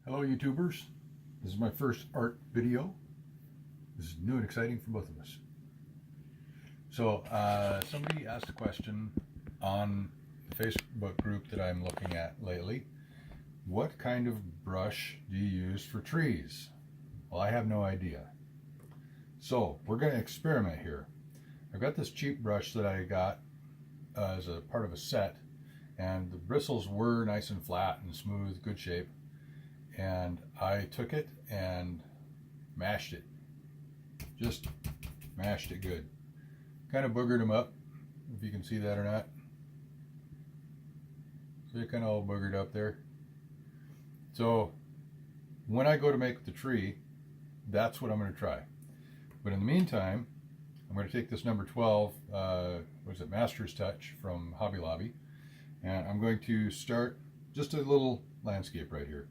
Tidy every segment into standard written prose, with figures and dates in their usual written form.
Hello YouTubers, this is my first art video. This is new and exciting for both of us. So somebody asked a question on the Facebook group that I'm looking at lately. What kind of brush do you use for trees? Well, I have no idea. So we're going to experiment here. I've got this cheap brush that I got as a part of a set, and the bristles were nice and flat and smooth, good shape. And I took it and mashed it. Just mashed it good. Kind of boogered them up, if you can see that or not. So they're kind of all boogered up there. So when I go to make the tree, that's what I'm going to try. But in the meantime, I'm going to take this number 12, what is it, Master's Touch from Hobby Lobby, and I'm going to start just a little landscape right here.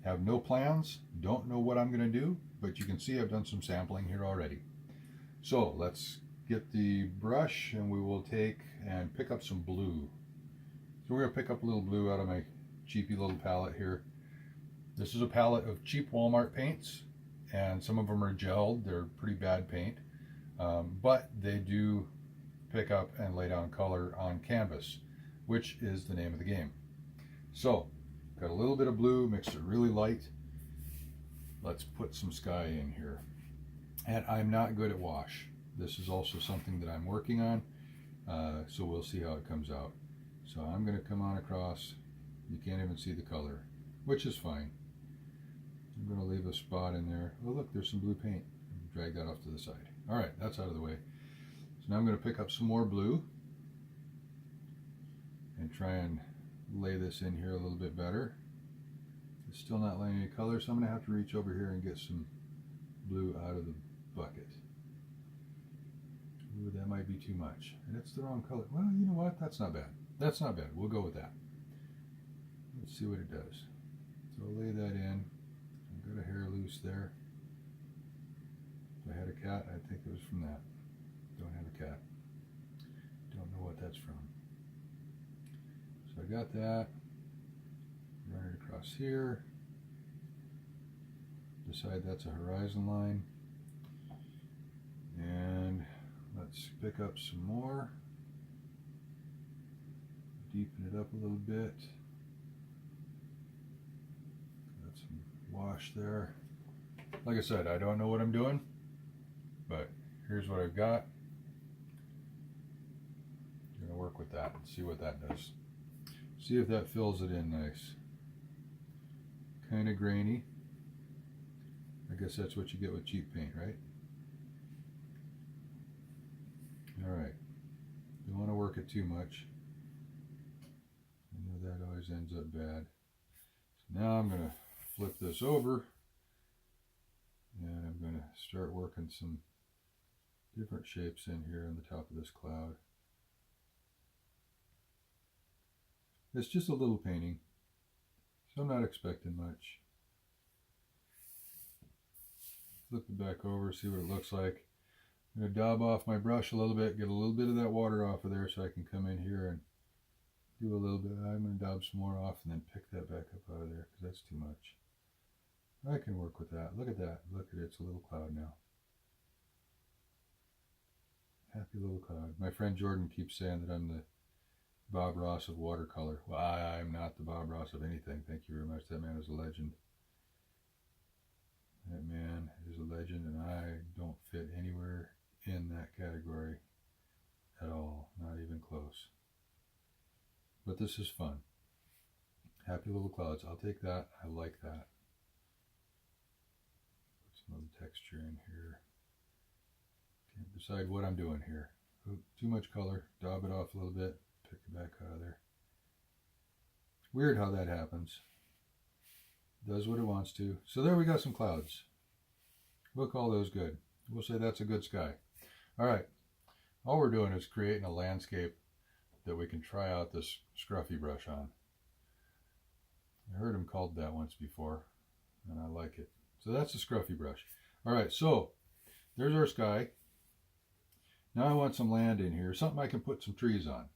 Have no plans, don't know what I'm going to do, but you can see I've done some sampling here already. So let's get the brush and we will take and pick up some blue. So we're going to pick up a little blue out of my cheapy little palette here. This is a palette of cheap Walmart paints, and some of them are gelled. They're pretty bad paint, but they do pick up and lay down color on canvas, which is the name of the game. So got a little bit of blue, mixed it really light. Let's put some sky in here. And I'm not good at wash. This is also something that I'm working on, so we'll see how it comes out. So I'm going to come on across. You can't even see the color, which is fine. I'm going to leave a spot in there. Oh look, there's some blue paint. Drag that off to the side. Alright, that's out of the way. So now I'm going to pick up some more blue and try and lay this in here a little bit better. It's still not laying any color, so I'm going to have to reach over here and get some blue out of the bucket. Ooh, that might be too much. And it's the wrong color. Well, you know what? That's not bad. That's not bad. We'll go with that. Let's see what it does. So I'll lay that in. I've got a hair loose there. If I had a cat, I think it was from that. Don't have a cat. Don't know what that's from. So I got that. Run it across here. Decide that's a horizon line. And let's pick up some more. Deepen it up a little bit. Got some wash there. Like I said, I don't know what I'm doing, but here's what I've got. I'm going to work with that and see what that does. See if that fills it in nice. Kind of grainy. I guess that's what you get with cheap paint, right? Alright. Don't want to work it too much. I know that always ends up bad. So now I'm going to flip this over and I'm going to start working some different shapes in here on the top of this cloud. It's just a little painting, so I'm not expecting much. Flip it back over, see what it looks like. I'm going to dab off my brush a little bit, get a little bit of that water off of there so I can come in here and do a little bit. I'm going to dab some more off and then pick that back up out of there because that's too much. I can work with that. Look at that. Look at it. It's a little cloud now. Happy little cloud. My friend Jordan keeps saying that I'm the Bob Ross of watercolor. Well, I'm not the Bob Ross of anything. Thank you very much. That man is a legend. That man is a legend, and I don't fit anywhere in that category at all. Not even close. But this is fun. Happy little clouds. I'll take that. I like that. Put some of the texture in here. Can't decide what I'm doing here. Ooh, too much color. Dab it off a little bit. Pick it back out of there. Weird how that happens. Does what it wants to. So there we got some clouds. We'll call those good. We'll say that's a good sky. Alright. All we're doing is creating a landscape that we can try out this scruffy brush on. I heard him called that once before, and I like it. So that's the scruffy brush. Alright, so there's our sky. Now I want some land in here, something I can put some trees on.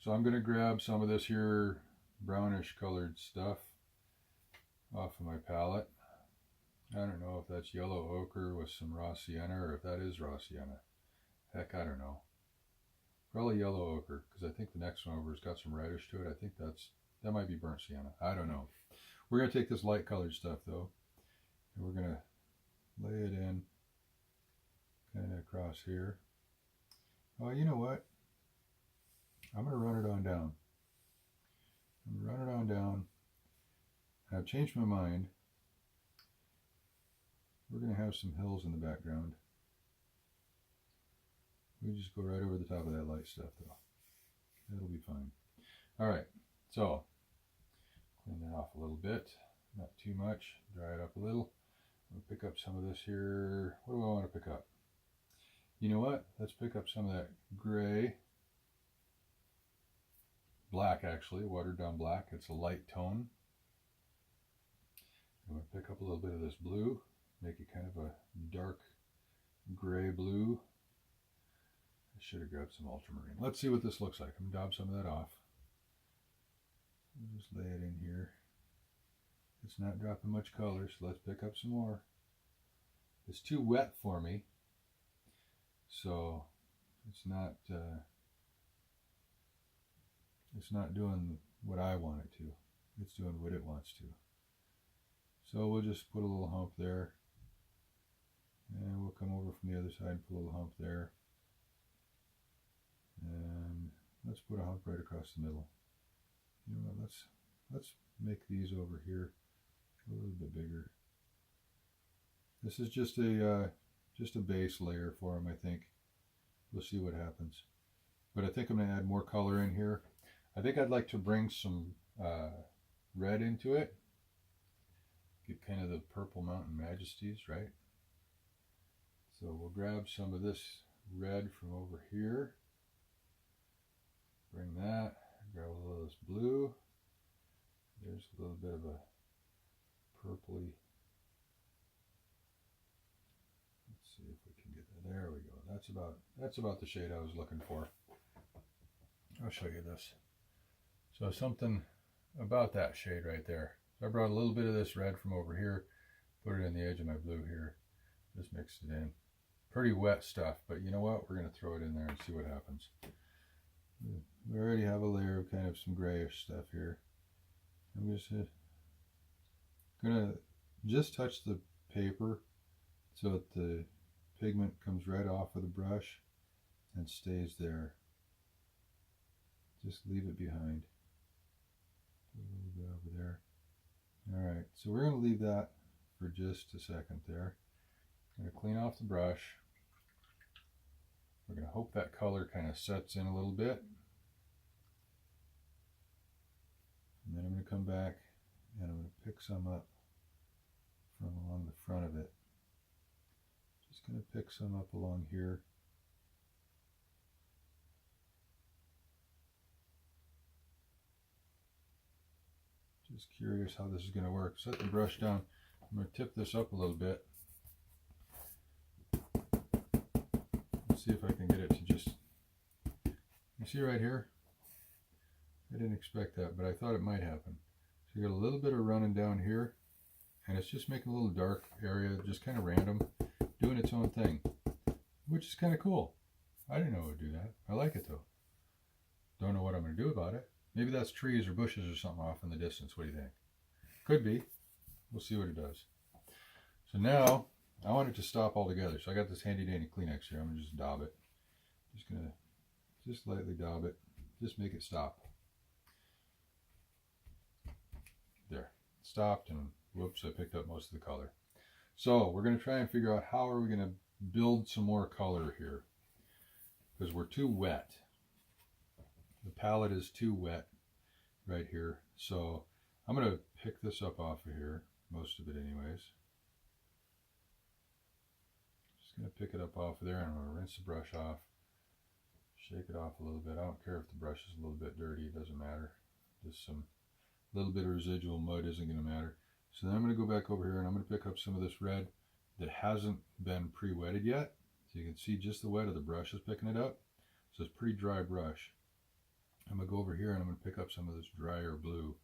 So I'm going to grab some of this here brownish colored stuff off of my palette. I don't know if that's yellow ochre with some raw sienna or if that is raw sienna. Heck, I don't know. Probably yellow ochre, because I think the next one over has got some reddish to it. I think that might be burnt sienna. I don't know. We're going to take this light colored stuff though, and we're going to lay it in kind of across here. Oh, you know what? I'm going to run it on down. I'm going to run it on down. I've changed my mind. We're going to have some hills in the background. We just go right over the top of that light stuff though. It'll be fine. Alright, so clean that off a little bit. Not too much. Dry it up a little. I'm going to pick up some of this here. What do I want to pick up? You know what? Let's pick up some of that gray. Black actually, watered down black. It's a light tone. I'm going to pick up a little bit of this blue. Make it kind of a dark gray blue. I should have grabbed some ultramarine. Let's see what this looks like. I'm going to dab some of that off. Just lay it in here. It's not dropping much color, so let's pick up some more. It's too wet for me, so it's not doing what I want it to. It's doing what it wants to. So we'll just put a little hump there, and we'll come over from the other side and put a little hump there. And let's put a hump right across the middle. You know what, let's make these over here a little bit bigger. This is just a base layer for them, I think. We'll see what happens. But I think I'm going to add more color in here. I think I'd like to bring some red into it. Get kind of the Purple Mountain Majesties, right? So we'll grab some of this red from over here. Bring that, grab a little of this blue. There's a little bit of a purpley. Let's see if we can get that. There we go. That's about the shade I was looking for. I'll show you this. So something about that shade right there. So I brought a little bit of this red from over here, put it in the edge of my blue here, just mixed it in. Pretty wet stuff, but you know what? We're going to throw it in there and see what happens. We already have a layer of kind of some grayish stuff here. I'm just gonna just touch the paper so that the pigment comes right off of the brush and stays there. Just leave it behind. Put a little bit over there. Alright, so we're going to leave that for just a second there. I'm going to clean off the brush. We're going to hope that color kind of sets in a little bit. And then I'm going to come back and I'm going to pick some up from along the front of it. Just going to pick some up along here. Just curious how this is going to work. Set the brush down. I'm going to tip this up a little bit. Let's see if I can get it to just, you see right here? I didn't expect that, but I thought it might happen. So you got a little bit of running down here, and it's just making a little dark area, just kind of random, doing its own thing, which is kind of cool. I didn't know it would do that. I like it though. Don't know what I'm going to do about it. Maybe that's trees or bushes or something off in the distance. What do you think? Could be. We'll see what it does. So now, I want it to stop altogether. So I got this handy dandy Kleenex here. I'm going to just daub it. Just going to just lightly daub it. Just make it stop. There. Stopped, and whoops, I picked up most of the color. So we're going to try and figure out how are we going to build some more color here. Because we're too wet. The palette is too wet right here. So I'm going to pick this up off of here. Most of it anyways. Just going to pick it up off of there, and I'm going to rinse the brush off. Shake it off a little bit. I don't care if the brush is a little bit dirty. It doesn't matter. Just some little bit of residual mud isn't going to matter. So then I'm going to go back over here and I'm going to pick up some of this red that hasn't been pre-wetted yet. So you can see just the wet of the brush is picking it up. So it's a pretty dry brush. I'm going to go over here and I'm going to pick up some of this drier blue.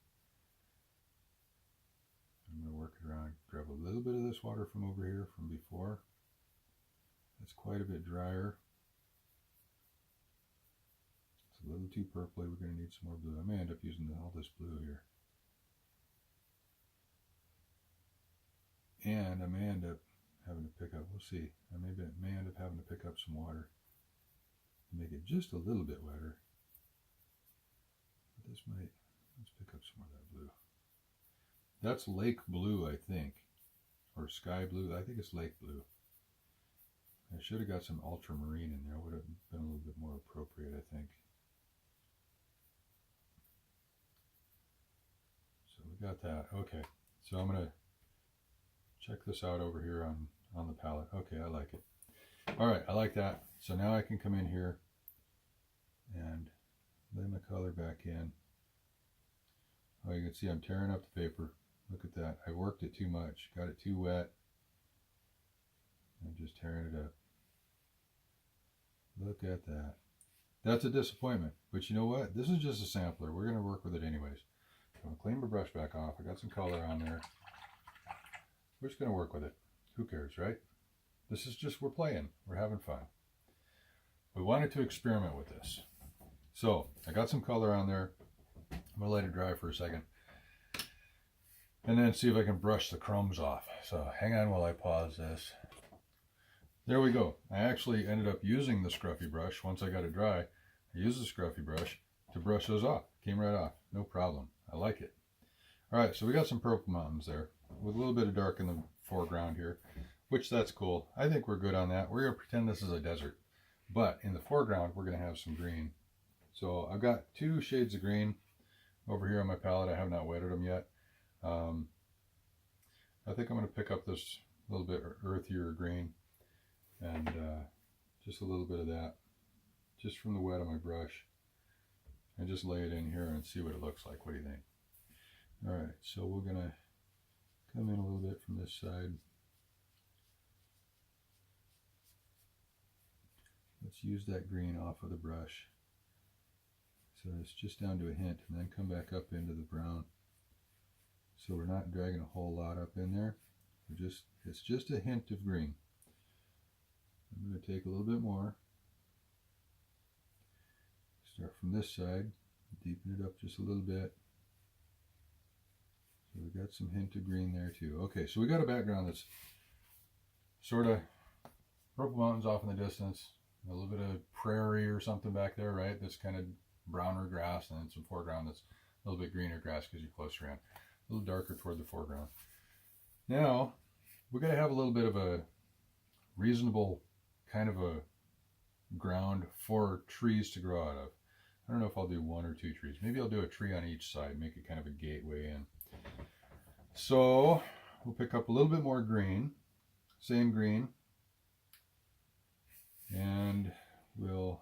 I'm around, grab a little bit of this water from over here from before. It's quite a bit drier. It's a little too purpley. We're going to need some more blue. I may end up using all this blue here. And I may end up having to pick up, we'll see, I may end up having to pick up some water to make it just a little bit wetter. But this might, let's pick up some more of that blue. That's lake blue, I think, or sky blue. I think it's lake blue. I should have got some ultramarine in there. Would have been a little bit more appropriate, I think. So we got that. Okay, so I'm gonna check this out over here on the palette. Okay, I like it. All right, I like that. So now I can come in here and lay my color back in. Oh, you can see I'm tearing up the paper. Look at that. I worked it too much. Got it too wet. I'm just tearing it up. Look at that. That's a disappointment. But you know what? This is just a sampler. We're going to work with it anyways. I'm going to clean my brush back off. I got some color on there. We're just going to work with it. Who cares, right? This is just, we're playing. We're having fun. We wanted to experiment with this. So I got some color on there. I'm going to let it dry for a second. And then see if I can brush the crumbs off. So hang on while I pause this. There we go. I actually ended up using the scruffy brush. Once I got it dry, I used the scruffy brush to brush those off. Came right off. No problem. I like it. All right, so we got some purple mountains there with a little bit of dark in the foreground here, which that's cool. I think we're good on that. We're going to pretend this is a desert. But in the foreground, we're going to have some green. So I've got 2 shades of green over here on my palette. I have not wetted them yet. I think I'm going to pick up this little bit earthier green and just a little bit of that just from the wet of my brush and just lay it in here and see what it looks like. What do you think? All right, so we're going to come in a little bit from this side. Let's use that green off of the brush. So it's just down to a hint, and then come back up into the brown. So we're not dragging a whole lot up in there. It's just a hint of green. I'm going to take a little bit more. Start from this side, deepen it up just a little bit. So we got some hint of green there too. Okay, so we got a background that's sort of purple mountains off in the distance, a little bit of prairie or something back there, right? That's kind of browner grass, and then some foreground that's a little bit greener grass because you're closer in. A little darker toward the foreground. Now, we're going to have a little bit of a reasonable kind of a ground for trees to grow out of. I don't know if I'll do 1 or 2 trees. Maybe I'll do a tree on each side, make it kind of a gateway in. So we'll pick up a little bit more green, same green, and we'll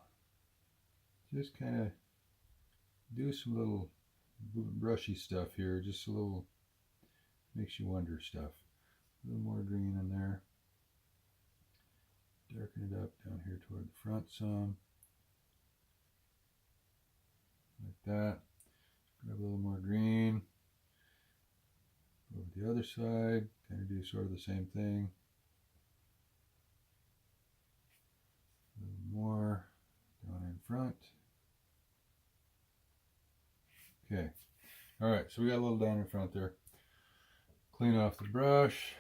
just kind of do some little brushy stuff here, just a little makes you wonder stuff. A little more green in there. Darken it up down here toward the front some. Like that. Grab a little more green. Over the other side, kind of do sort of the same thing. A little more down in front. Okay. All right, so we got a little down in front there. Clean off the brush.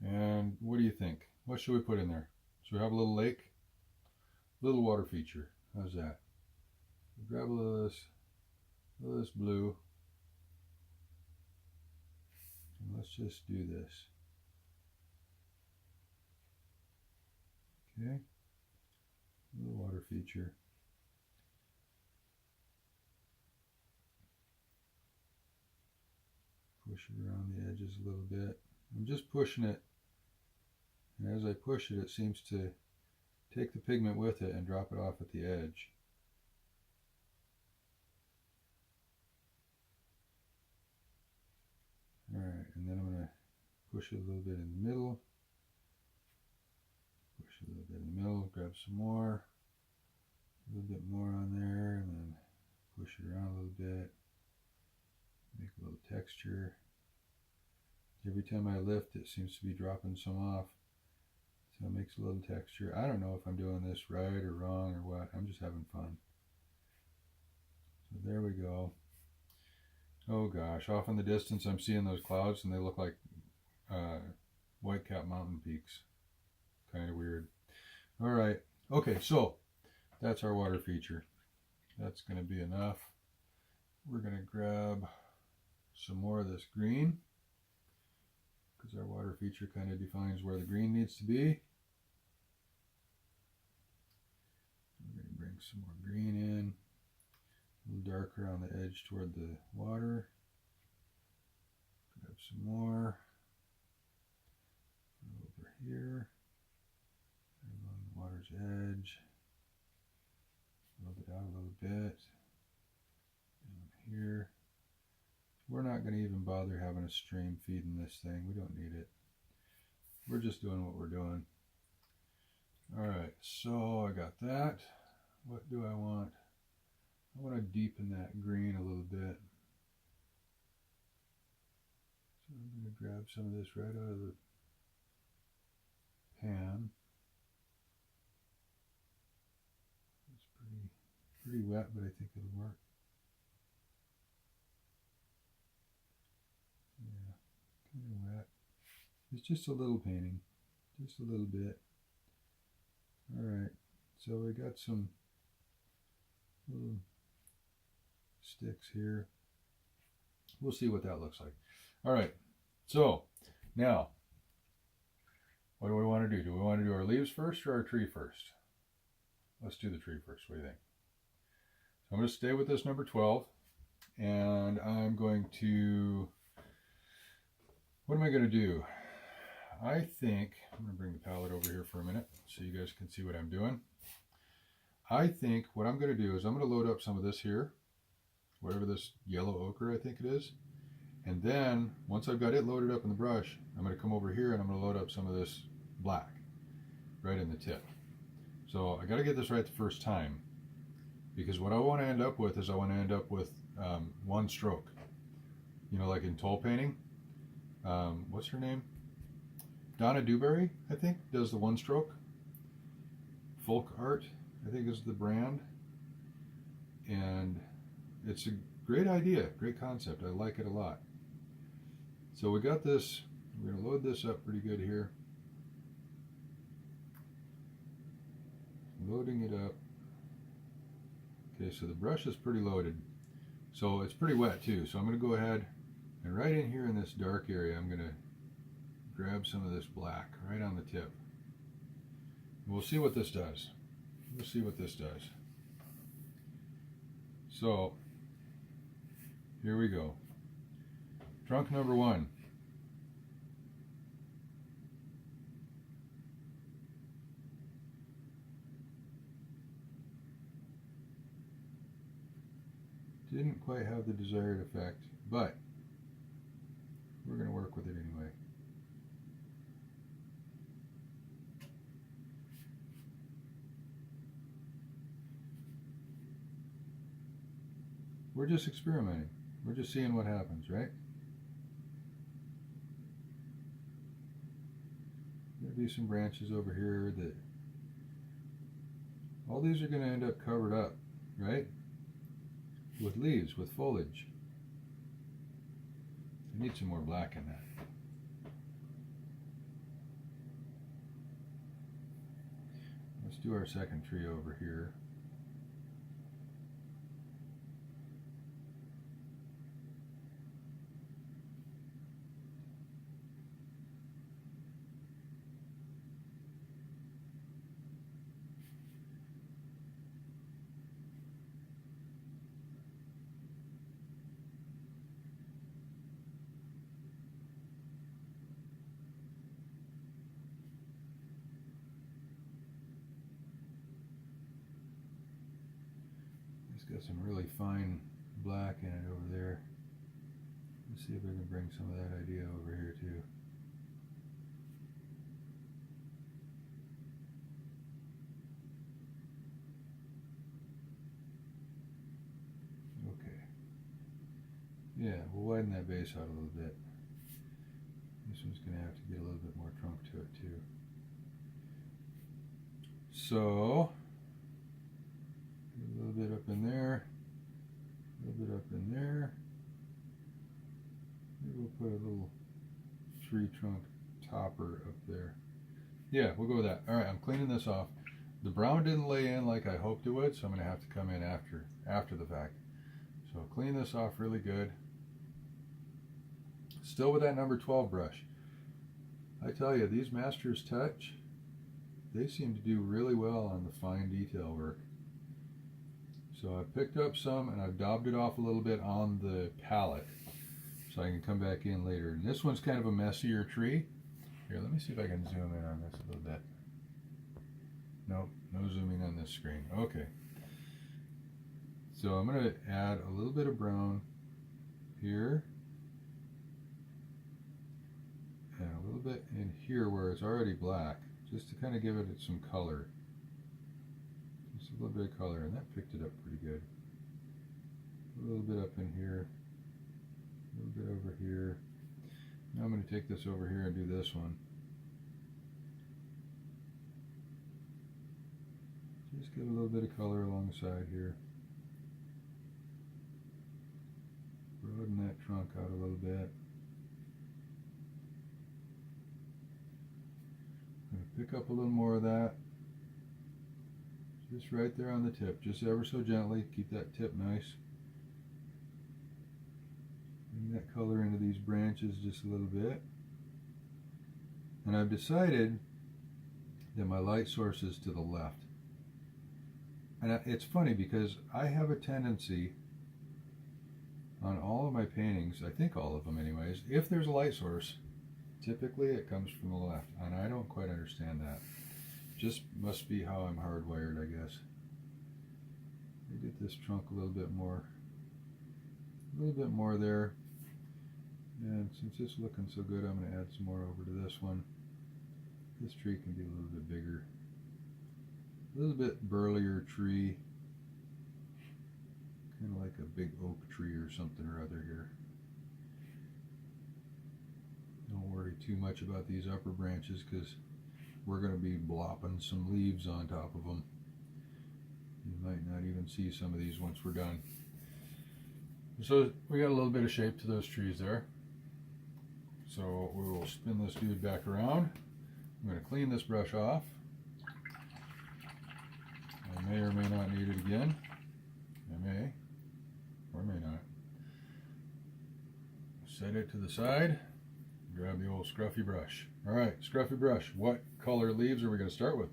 And what do you think? What should we put in there? Should we have a little lake? Little water feature. How's that? Grab a little of this blue. And let's just do this. Okay. A little water feature. Push it around the edges a little bit. I'm just pushing it, and as I push it, it seems to take the pigment with it and drop it off at the edge. Alright, and then I'm going to push it a little bit in the middle. Push it a little bit in the middle, grab some more. A little bit more on there, and then push it around a little bit. Make a little texture. Every time I lift, it seems to be dropping some off. So it makes a little texture. I don't know if I'm doing this right or wrong or what. I'm just having fun. So there we go. Oh gosh, off in the distance I'm seeing those clouds and they look like white-cap mountain peaks. Kind of weird. All right. Okay, so that's our water feature. That's going to be enough. We're going to grab some more of this green because our water feature kind of defines where the green needs to be. We're going to bring some more green in, a little darker on the edge toward the water. Grab some more over here, along the water's edge. Build it out a little bit. Down here. We're not going to even bother having a stream feeding this thing. We don't need it. We're just doing what we're doing. Alright, so I got that. What do I want? I want to deepen that green a little bit. So I'm going to grab some of this right out of the pan. It's pretty wet, but I think it'll work. Yeah, kind of wet. It's just a little painting, just a little bit. Alright, so we got some little sticks here. We'll see what that looks like. Alright, so now, what do we want to do? Do we want to do our leaves first or our tree first? Let's do the tree first. What do you think? So I'm going to stay with this number 12, and I'm going to, what am I going to do? I think, I'm going to bring the palette over here for a minute so you guys can see what I'm doing. I think what I'm going to do is I'm going to load up some of this here, whatever this yellow ochre I think it is. And then once I've got it loaded up in the brush, I'm going to come over here and I'm going to load up some of this black right in the tip. So I got to get this right the first time, because what I want to end up with is I want to end up with one stroke. You know, like in toll painting. What's her name? Donna Dewberry, I think, does the one stroke. Folk Art, I think, is the brand. And it's a great idea, great concept. I like it a lot. So we got this, we're going to load this up pretty good here. Loading it up. Okay, so the brush is pretty loaded. So it's pretty wet too. So I'm going to go ahead and right in here in this dark area, I'm going to grab some of this black right on the tip. We'll see what this does. We'll see what this does. So here we go. Trunk number 1. Didn't quite have the desired effect, but we're going to work with it anyway. We're just experimenting. We're just seeing what happens, right? There'll be some branches over here that all these are going to end up covered up, right? With leaves, with foliage. I need some more black in that. Let's do our second tree over here. Got some really fine black in it over there. Let's see if we can bring some of that idea over here too. Okay. Yeah, well widen that base out a little bit. This one's going to have to get a little bit more trunk to it too. So, a little bit up in there, a little bit up in there. Maybe we'll put a little tree trunk topper up there. Yeah, we'll go with that. All right, I'm cleaning this off. The brown didn't lay in like I hoped it would, so I'm going to have to come in after the fact. So clean this off really good. Still with that number 12 brush. I tell you, these Master's Touch, they seem to do really well on the fine detail work. So I picked up some and I've daubed it off a little bit on the palette so I can come back in later. And this one's kind of a messier tree. Here, let me see if I can zoom in on this a little bit. Nope, no zooming on this screen. Okay. So I'm going to add a little bit of brown here. And a little bit in here where it's already black, just to kind of give it some color. Just a little bit of color, and that picked it up pretty good. A little bit up in here, a little bit over here. Now I'm going to take this over here and do this one. Just get a little bit of color along the side here. Broaden that trunk out a little bit. I'm going to pick up a little more of that. Just right there on the tip, just ever so gently. Keep that tip nice. Bring that color into these branches just a little bit. And I've decided that my light source is to the left. And it's funny because I have a tendency on all of my paintings, I think all of them anyways, if there's a light source, typically it comes from the left. And I don't quite understand that. Just must be how I'm hardwired, I guess. Let me get this trunk a little bit more there. And since it's looking so good, I'm going to add some more over to this one. This tree can be a little bit bigger. A little bit burlier tree. Kind of like a big oak tree or something or other here. Don't worry too much about these upper branches because we're going to be blopping some leaves on top of them. You might not even see some of these once we're done. So we got a little bit of shape to those trees there. So we will spin this dude back around. I'm going to clean this brush off. I may or may not need it again. I may or may not. Set it to the side. Grab the old scruffy brush. Alright, scruffy brush. What color leaves are we going to start with?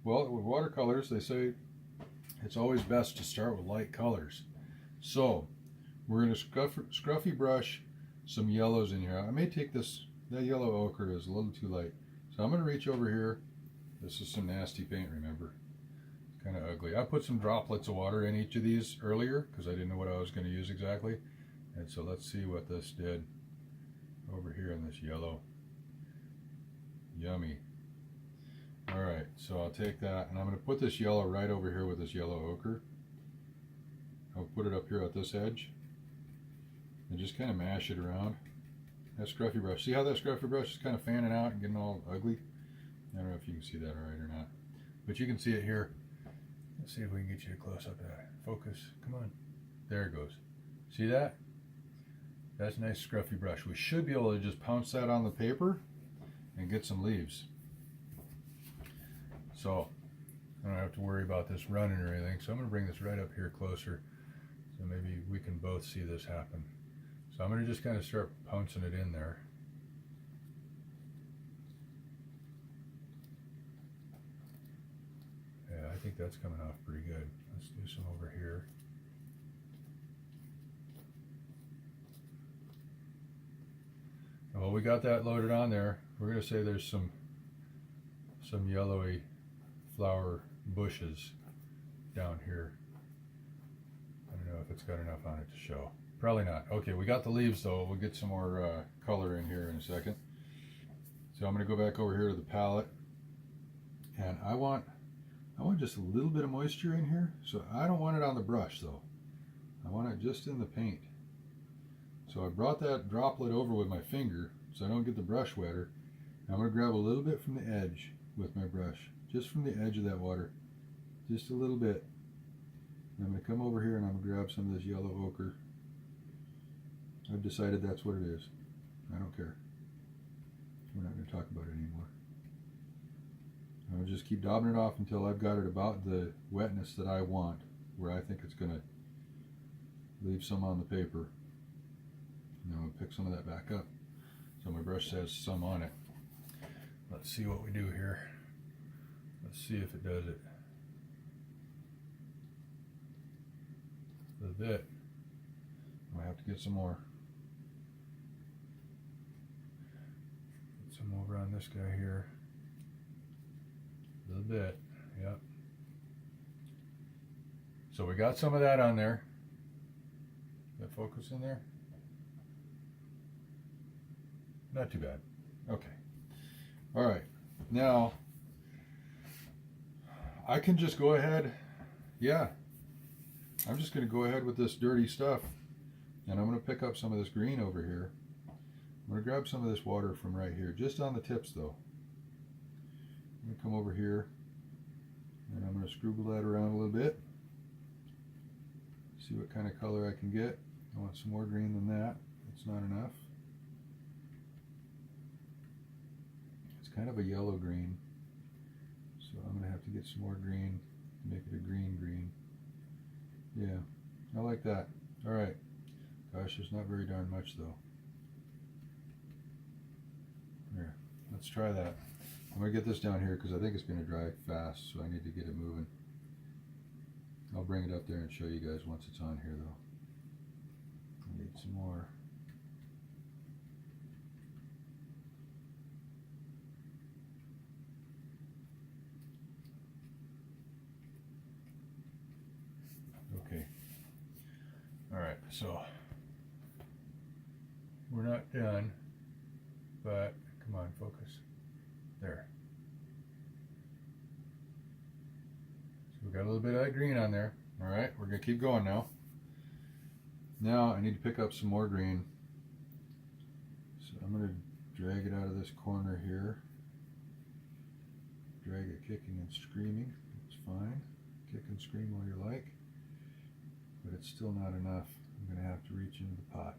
Well, with watercolors, they say it's always best to start with light colors. So, we're going to scruffy brush some yellows in here. I may take that yellow ochre is a little too light. So I'm going to reach over here. This is some nasty paint, remember. It's kind of ugly. I put some droplets of water in each of these earlier because I didn't know what I was going to use exactly. And so let's see what this did over here in this yellow. Yummy. Alright, so I'll take that and I'm going to put this yellow right over here with this yellow ochre. I'll put it up here at this edge and just kind of mash it around. That scruffy brush. See how that scruffy brush is kind of fanning out and getting all ugly? I don't know if you can see that all right or not. But you can see it here. Let's see if we can get you a close up of that. Focus. Come on. There it goes. See that? That's a nice scruffy brush. We should be able to just pounce that on the paper and get some leaves. So I don't have to worry about this running or anything. So I'm going to bring this right up here closer so maybe we can both see this happen. So I'm going to just kind of start pouncing it in there. Yeah, I think that's coming off pretty good. Let's do some over here. Well, we got that loaded on there. We're going to say there's some yellowy flower bushes down here. I don't know if it's got enough on it to show. Probably not. Okay, we got the leaves though. We'll get some more color in here in a second. So I'm going to go back over here to the palette, and I want just a little bit of moisture in here. So I don't want it on the brush though. I want it just in the paint. So I brought that droplet over with my finger so I don't get the brush wetter. I'm going to grab a little bit from the edge with my brush, just from the edge of that water, just a little bit. And I'm going to come over here and I'm going to grab some of this yellow ochre. I've decided that's what it is. I don't care. We're not going to talk about it anymore. I'll just keep daubing it off until I've got it about the wetness that I want, where I think it's going to leave some on the paper. And I'm going to pick some of that back up. So my brush has some on it. Let's see what we do here. Let's see if it does it. A little bit. I might have to get some more. Get some over on this guy here. A little bit, yep. So we got some of that on there. Is that focus in there? Not too bad. Okay. All right. Now, I can just go ahead. Yeah. I'm just going to go ahead with this dirty stuff. And I'm going to pick up some of this green over here. I'm going to grab some of this water from right here. Just on the tips, though. I'm going to come over here. And I'm going to scribble that around a little bit. See what kind of color I can get. I want some more green than that. It's not enough. Kind of a yellow green, so I'm going to have to get some more green to make it a green green. Yeah, I like that. All right. Gosh, there's not very darn much though. Here, let's try that. I'm going to get this down here because I think it's going to dry fast, so I need to get it moving. I'll bring it up there and show you guys once it's on here though. I need some more. Okay. All right, so we're not done, but come on, focus. There. So we got a little bit of that green on there. All right, we're gonna keep going now. Now I need to pick up some more green. So I'm gonna drag it out of this corner here. Drag it kicking and screaming. It's fine. Kick and scream all you like. But it's still not enough. I'm going to have to reach into the pot.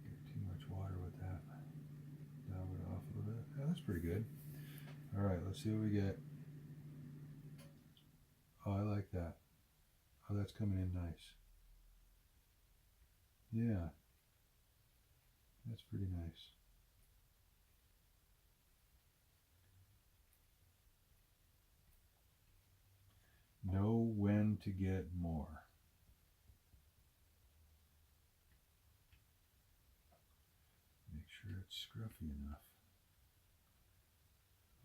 Get too much water with that. Dab it off a little bit. Yeah, that's pretty good. All right, let's see what we get. Oh, I like that. Oh, that's coming in nice. Yeah, that's pretty nice. Know when to get more. Make sure it's scruffy enough.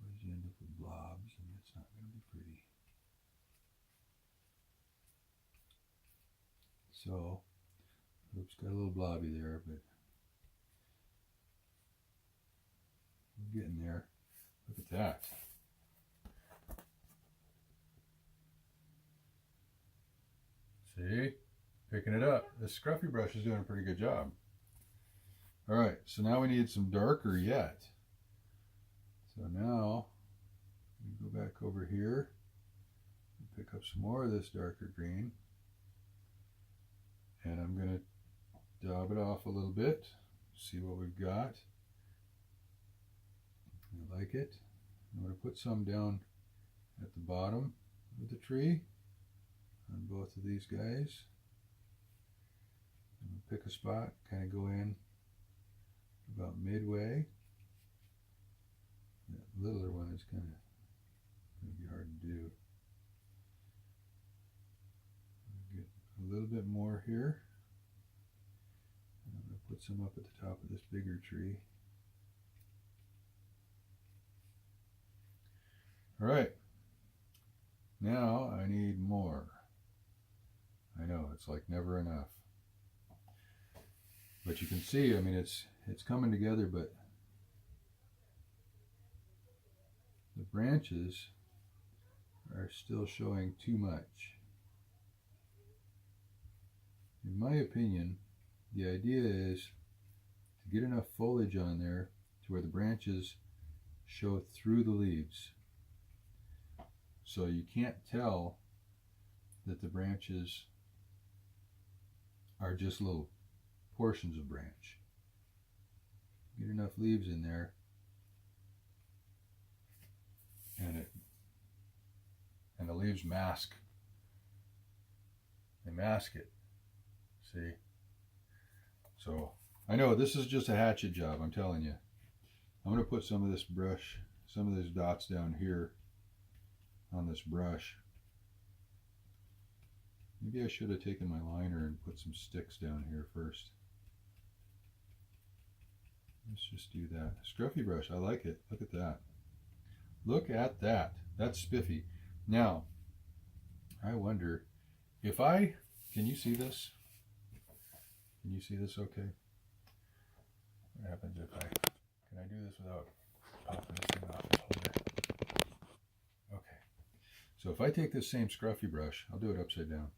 Otherwise you end up with blobs and it's not going to be pretty. So, oops, got a little blobby there, but we're getting there. Look at that. See? Picking it up. This scruffy brush is doing a pretty good job. Alright, so now we need some darker yet. So now, we go back over here and pick up some more of this darker green. And I'm going to dab it off a little bit, see what we've got. I like it. I'm going to put some down at the bottom of the tree on both of these guys. I'm going to pick a spot, kind of go in about midway. That littler one is kind of going to be hard to do. Get a little bit more here. And I'm going to put some up at the top of this bigger tree. All right. Now I need more. I know, it's like never enough. But you can see, I mean, it's coming together, but the branches are still showing too much. In my opinion, the idea is to get enough foliage on there to where the branches show through the leaves. So you can't tell that the branches are just little portions of branch. Get enough leaves in there and the leaves mask. They mask it. See? So I know this is just a hatchet job, I'm telling you. I'm going to put some of this brush, some of these dots down here on this brush. Maybe I should have taken my liner and put some sticks down here first. Let's just do that. Scruffy brush, I like it. Look at that. Look at that. That's spiffy. Now, I wonder if can you see this? Can you see this okay? What happens if can I do this without popping this thing off the holder? Okay. So if I take this same scruffy brush, I'll do it upside down.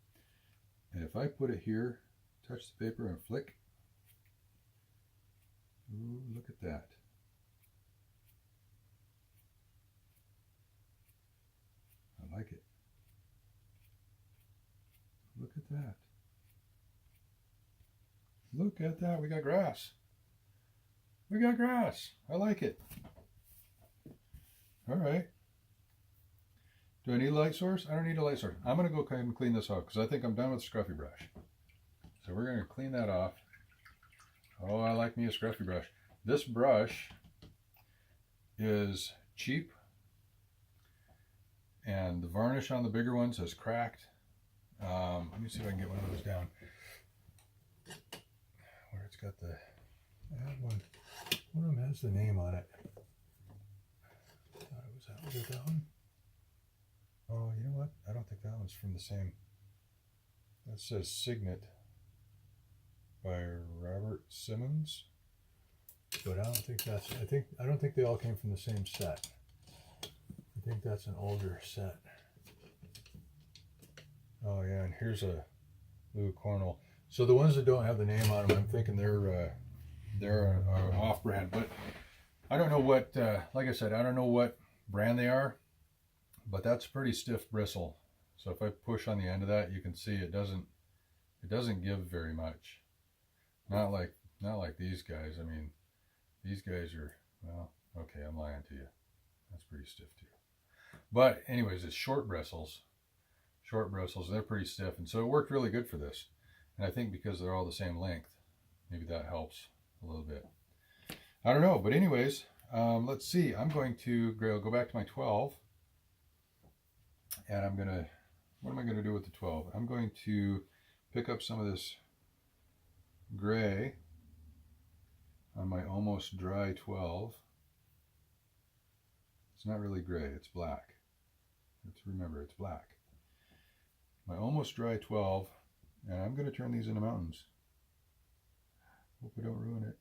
And if I put it here, touch the paper and flick. Ooh, look at that. I like it. Look at that. Look at that. We got grass. We got grass. I like it. All right. Do I need a light source? I don't need a light source. I'm going to go kind of clean this off because I think I'm done with the scruffy brush. So we're going to clean that off. Oh, I like me a scruffy brush. This brush is cheap and the varnish on the bigger ones has cracked. Let me see if I can get one of those down. Where it's got the, I had one. One of them has the name on it. I thought it was that. Was it that one? Oh, you know what? I don't think that one's from the same. That says Signet by Robert Simmons. But I don't think that's, I don't think they all came from the same set. I think that's an older set. Oh yeah, and here's a Lou Cornell. So the ones that don't have the name on them, I'm thinking they're off-brand. But I don't know what, like I said, I don't know what brand they are. But that's a pretty stiff bristle. So if I push on the end of that, you can see it doesn't give very much. Not like these guys. I mean, these guys are, well, okay, I'm lying to you. That's pretty stiff too. But anyways, it's short bristles. Short bristles, they're pretty stiff. And so it worked really good for this. And I think because they're all the same length, maybe that helps a little bit. I don't know, but anyways, let's see. I'm going to go back to my 12. And I'm going to, what am I going to do with the 12? I'm going to pick up some of this gray on my almost dry 12. It's not really gray, it's black. Let's remember, it's black. My almost dry 12, and I'm going to turn these into mountains. Hope I don't ruin it.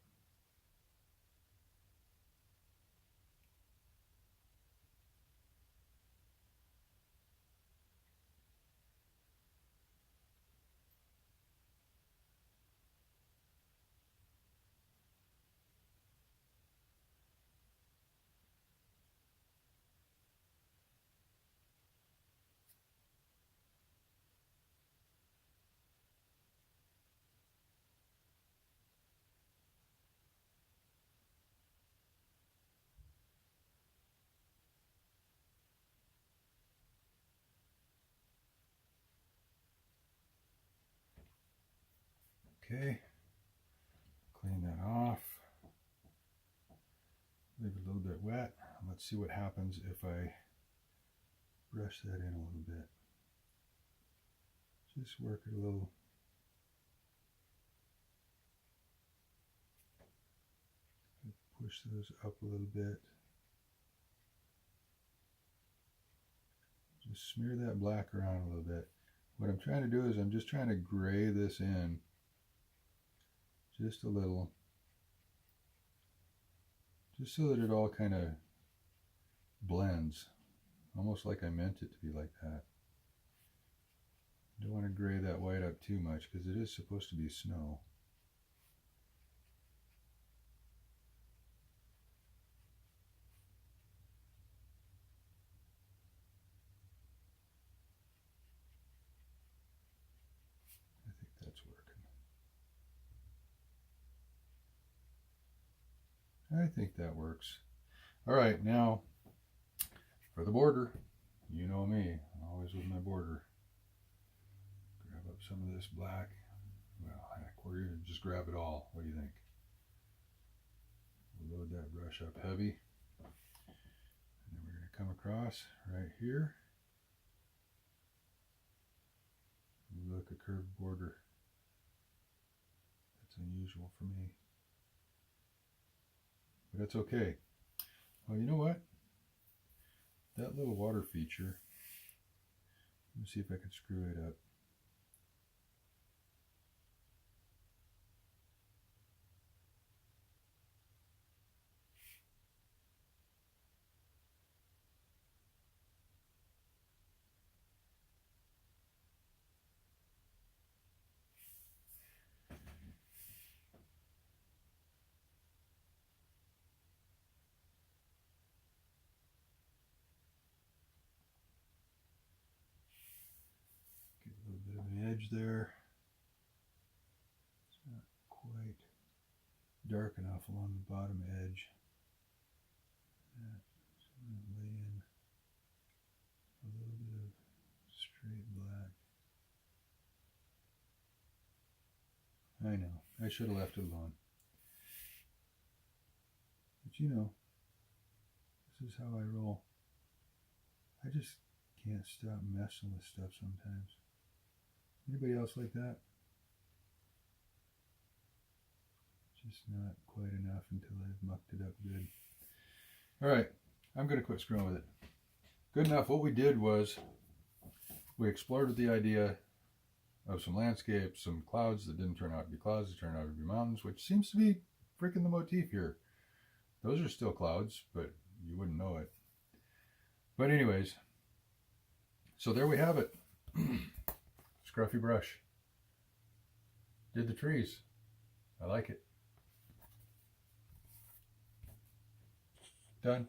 Okay, clean that off. Leave it a little bit wet. Let's see what happens if I brush that in a little bit. Just work it a little. Push those up a little bit. Just smear that black around a little bit. What I'm trying to do is I'm just trying to gray this in just a little, just so that it all kind of blends, almost like I meant it to be like that. Don't want to gray that white up too much because it is supposed to be snow. I think that's working. I think that works. All right, now for the border. You know me, always with my border. Grab up some of this black. Well, heck, we're going to just grab it all. What do you think? We'll load that brush up heavy. And then we're going to come across right here. Look, a curved border. That's unusual for me. But it's okay. Well, you know what? That little water feature, let me see if I can screw it up. Get a little bit of an edge there. It's not quite dark enough along the bottom edge. So I'm going to lay in a little bit of straight black. I know, I should have left it alone. But you know, this is how I roll. I just can't stop messing with stuff sometimes. Anybody else like that? Just not quite enough until I've mucked it up good. All right, I'm going to quit screwing with it. Good enough. What we did was we explored the idea of some landscapes, some clouds that didn't turn out to be clouds, they turned out to be mountains, which seems to be freaking the motif here. Those are still clouds, but you wouldn't know it. But anyways, so there we have it. Scruffy brush. Did the trees. I like it. Done.